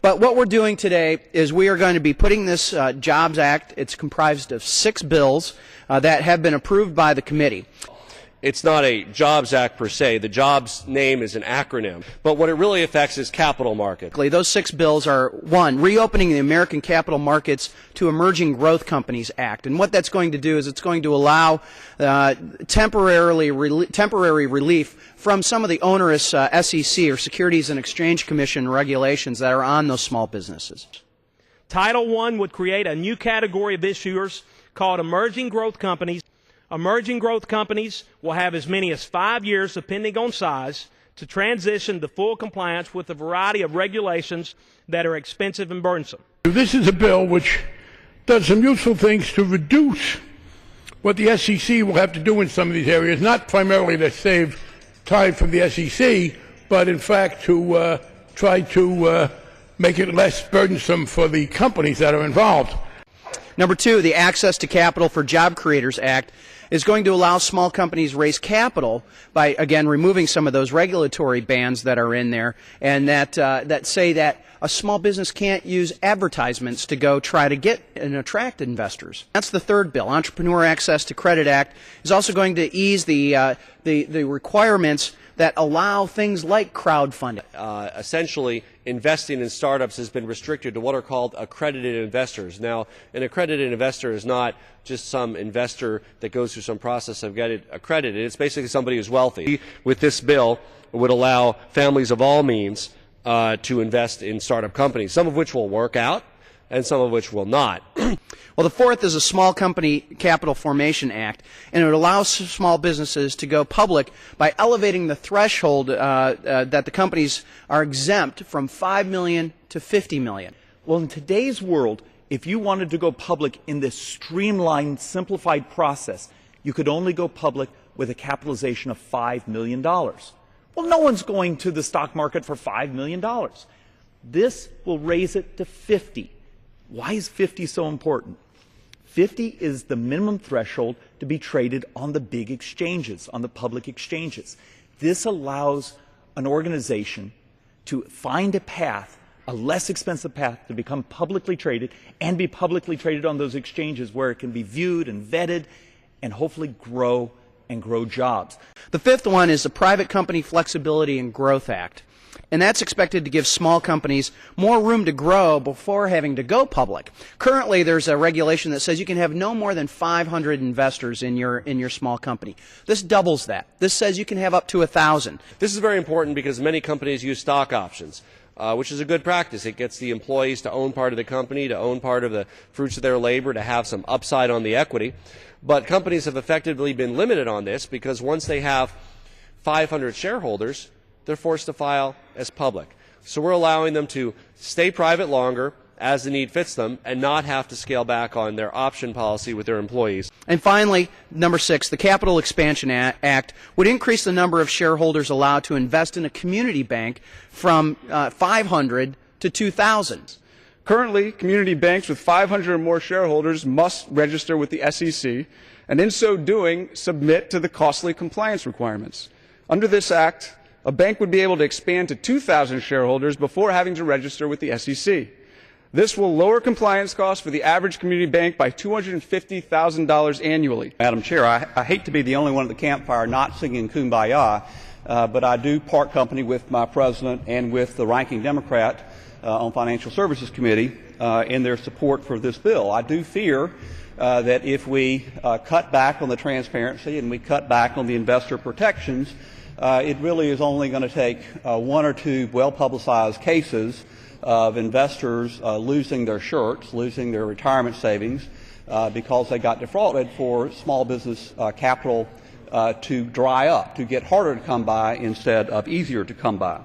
But what we're doing today is we are going to be putting this Jobs Act, it's comprised of 6 bills that have been approved by the committee. It's not a Jobs Act per se. The Jobs name is an acronym. But what it really affects is capital markets. Those 6 bills are, 1, reopening the American capital markets to Emerging Growth Companies Act. And what that's going to do is it's going to allow temporary relief from some of the onerous SEC or Securities and Exchange Commission regulations that are on those small businesses. Title I would create a new category of issuers called Emerging Growth Companies. Emerging growth companies will have as many as 5 years, depending on size, to transition to full compliance with a variety of regulations that are expensive and burdensome. This is a bill which does some useful things to reduce what the SEC will have to do in some of these areas, not primarily to save time from the SEC, but in fact to try to make it less burdensome for the companies that are involved. Number 2, the Access to Capital for Job Creators Act is going to allow small companies raise capital by, again, removing some of those regulatory bans that are in there, and that say that a small business can't use advertisements to go try to get and attract investors. That's the 3rd bill. Entrepreneur Access to Credit Act is also going to ease the requirements that allow things like crowdfunding. Essentially, investing in startups has been restricted to what are called accredited investors. Now, an accredited investor is not just some investor that goes through some process of getting accredited. It's basically somebody who's wealthy. With this bill, it would allow families of all means to invest in startup companies, some of which will work out and some of which will not. Well, the 4th is a Small Company Capital Formation Act, and it allows small businesses to go public by elevating the threshold that the companies are exempt from $5 million to $50 million. Well, in today's world, if you wanted to go public in this streamlined, simplified process, you could only go public with a capitalization of $5 million. Well, no one's going to the stock market for $5 million. This will raise it to 50. Why is 50 so important? 50 is the minimum threshold to be traded on the big exchanges, on the public exchanges. This allows an organization to find a path, a less expensive path, to become publicly traded and be publicly traded on those exchanges where it can be viewed and vetted and hopefully grow jobs. The 5th one is the Private Company Flexibility and Growth Act. And that's expected to give small companies more room to grow before having to go public. Currently, there's a regulation that says you can have no more than 500 investors in your small company. This doubles that. This says you can have up to 1,000. This is very important because many companies use stock options, which is a good practice. It gets the employees to own part of the company, to own part of the fruits of their labor, to have some upside on the equity. But companies have effectively been limited on this because once they have 500 shareholders, they're forced to file as public. So we're allowing them to stay private longer as the need fits them and not have to scale back on their option policy with their employees. And finally, number 6, the Capital Expansion Act would increase the number of shareholders allowed to invest in a community bank from 500 to 2,000. Currently, community banks with 500 or more shareholders must register with the SEC, and in so doing, submit to the costly compliance requirements. Under this act, a bank would be able to expand to 2,000 shareholders before having to register with the SEC. This will lower compliance costs for the average community bank by $250,000 annually. Madam Chair, I hate to be the only one at the campfire not singing Kumbaya, but I do part company with my president and with the ranking Democrat on Financial Services Committee in their support for this bill. I do fear that if we cut back on the transparency and we cut back on the investor protections, it really is only going to take 1 or 2 well-publicized cases of investors losing their shirts, losing their retirement savings because they got defrauded, for small business capital to dry up, to get harder to come by instead of easier to come by.